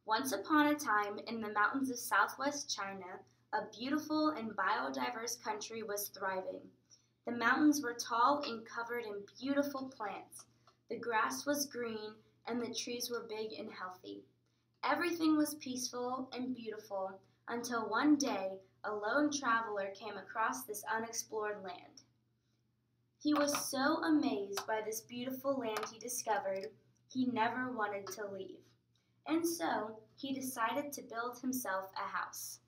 Once upon a time, in the mountains of southwest China, a beautiful and biodiverse country was thriving. The mountains were tall and covered in beautiful plants. The grass was green and the trees were big and healthy. Everything was peaceful and beautiful until one day a lone traveler came across this unexplored land. He was so amazed by this beautiful land he discovered, he never wanted to leave. And so he decided to build himself a house.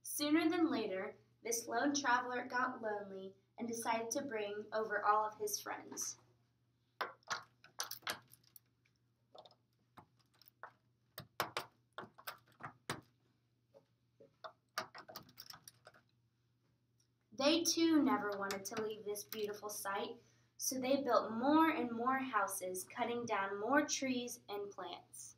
Sooner than later, this lone traveler got lonely and decided to bring over all of his friends. They too never wanted to leave this beautiful site, so they built more and more houses, cutting down more trees and plants.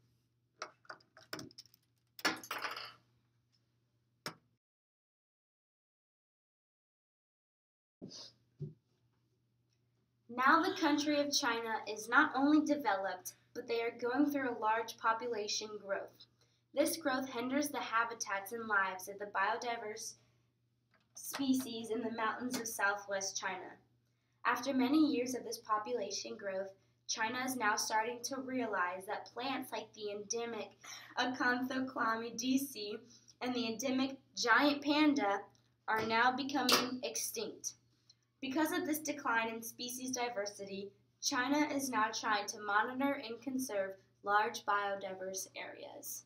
Now the country of China is not only developed, but they are going through a large population growth. This growth hinders the habitats and lives of the biodiverse species in the mountains of southwest China. After many years of this population growth, China is now starting to realize that plants like the endemic Acanthoclamidece and the endemic giant panda are now becoming extinct. Because of this decline in species diversity, China is now trying to monitor and conserve large biodiverse areas.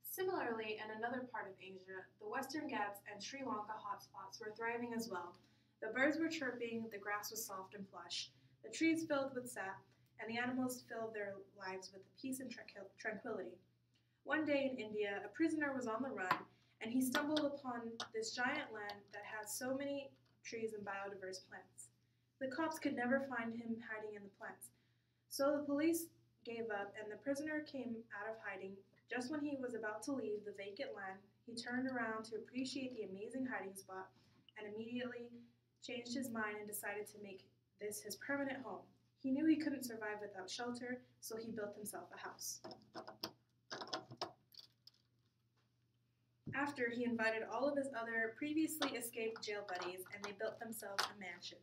Similarly, in another part of Asia, the Western Ghats and Sri Lanka hotspots were thriving as well. The birds were chirping, the grass was soft and plush, the trees filled with sap, and the animals filled their lives with peace and tranquility. One day in India, a prisoner was on the run, and he stumbled upon this giant land that had so many trees and biodiverse plants. The cops could never find him hiding in the plants, so the police gave up, and the prisoner came out of hiding. Just when he was about to leave the vacant land, he turned around to appreciate the amazing hiding spot and immediately changed his mind and decided to make this his permanent home. He knew he couldn't survive without shelter, so he built himself a house. After, he invited all of his other previously escaped jail buddies, and they built themselves a mansion.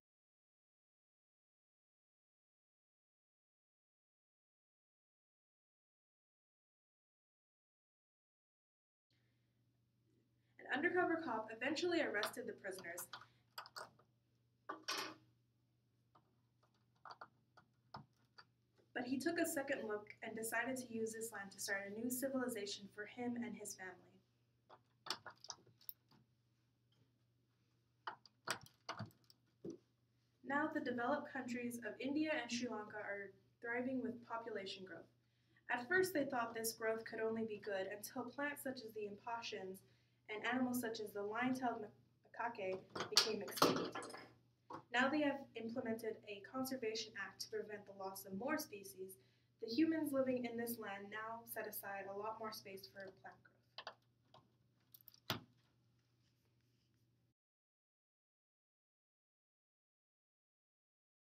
An undercover cop eventually arrested the prisoners, but he took a second look and decided to use this land to start a new civilization for him and his family. Now the developed countries of India and Sri Lanka are thriving with population growth. At first they thought this growth could only be good until plants such as the impatiens and animals such as the lion-tailed macaque became extinct. Now they have implemented a conservation act to prevent the loss of more species. The humans living in this land now set aside a lot more space for plant growth.